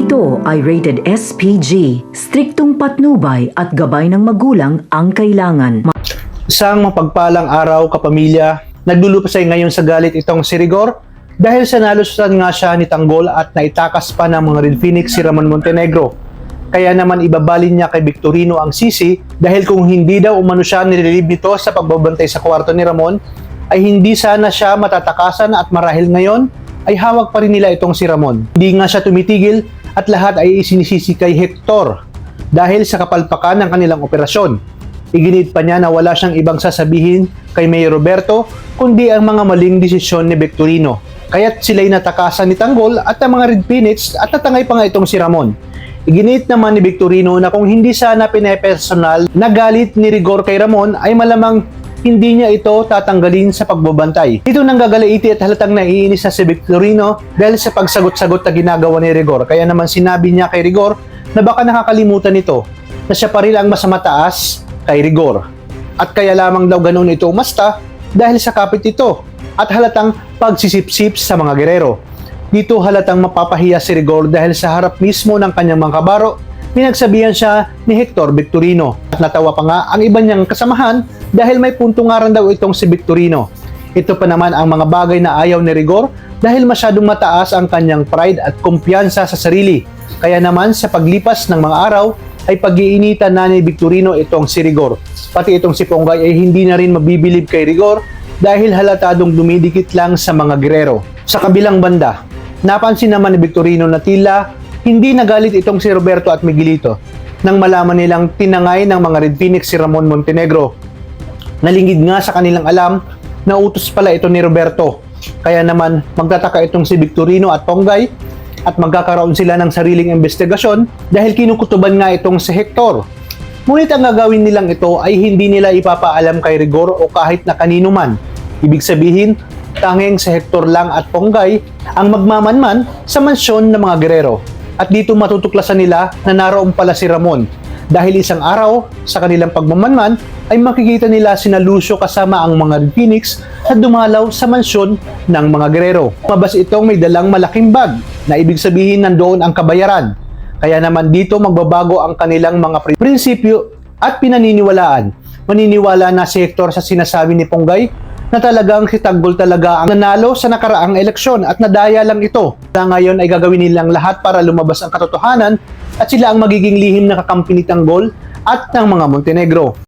Ito ay rated SPG, striktong patnubay at gabay ng magulang ang kailangan. Isang mapagpalang araw, kapamilya. Naglulupasay ngayon sa galit itong si Rigor dahil sa nalusutan nga siya ni Tanggol at naitakas pa ng mga Red Phoenix si Ramon Montenegro. Kaya naman ibabalin niya kay Victorino ang sisi dahil kung hindi daw umano siya nililib nito sa pagbabantay sa kwarto ni Ramon, ay hindi sana siya matatakasan at marahil ngayon ay hawak pa rin nila itong si Ramon. Hindi nga siya tumitigil at lahat ay isinisisi kay Hector dahil sa kapalpakan ng kanilang operasyon. Iginit pa niya na wala siyang ibang sasabihin kay Mayor Roberto kundi ang mga maling desisyon ni Victorino. Kaya't sila'y natakasan ni Tanggol at ang mga Red Phoenix at natangay pa nga itong si Ramon. Iginit naman ni Victorino na kung hindi sana pinepersonal na galit ni Rigor kay Ramon ay malamang hindi niya ito tatanggalin sa pagbabantay. Dito nang gagalaiti at halatang naiinis na si Victorino dahil sa pagsagot-sagot na ginagawa ni Rigor. Kaya naman sinabi niya kay Rigor na baka nakakalimutan nito na siya pa rin ang mas mataas kay Rigor. At kaya lamang daw ganun ito umasta dahil sa kapit ito at halatang pagsisipsip sa mga gerero. Dito halatang mapapahiya si Rigor dahil sa harap mismo ng kanyang mga kabaro, pinagsabihan siya ni Hector Victorino. At natawa pa nga ang iba niyang kasamahan dahil may punto nga rin daw itong si Victorino. Ito pa naman ang mga bagay na ayaw ni Rigor dahil masyadong mataas ang kanyang pride at kumpiyansa sa sarili. Kaya naman sa paglipas ng mga araw ay pag-iinitan na ni Victorino itong si Rigor. Pati itong si Ponggay ay hindi na rin mabibilib kay Rigor dahil halatadong dumidikit lang sa mga gerero. Sa kabilang banda, napansin naman ni Victorino na tila hindi nagalit itong si Roberto at Miguelito nang malaman nilang tinangay ng mga Red Phoenix si Ramon Montenegro. Nalingid nga sa kanilang alam na utos pala ito ni Roberto. Kaya naman magtataka itong si Victorino at Ponggay at magkakaroon sila ng sariling investigasyon dahil kinukutuban nga itong si Hector. Ngunit ang gagawin nilang ito ay hindi nila ipapaalam kay Rigor o kahit na kanino man. Ibig sabihin, tanging si Hector lang at Ponggay ang magmamanman sa mansyon ng mga gerero. At dito matutuklasan nila na naroon pala si Ramon. Dahil isang araw sa kanilang pagmamanman ay makikita nila sina Lucio kasama ang mga Red Phoenix na dumalaw sa mansyon ng mga gerero. Mabas itong may dalang malaking bag na ibig sabihin nandoon ang kabayaran. Kaya naman dito magbabago ang kanilang mga prinsipyo at pinaniniwalaan. Maniniwala na si Hector sa sinasabi ni Ponggay na talagang si Tanggol talaga ang nanalo sa nakaraang eleksyon at nadaya lang ito. Na ngayon ay gagawin nilang lahat para lumabas ang katotohanan at sila ang magiging lihim na kakampi ni Tanggol at ng mga Montenegro.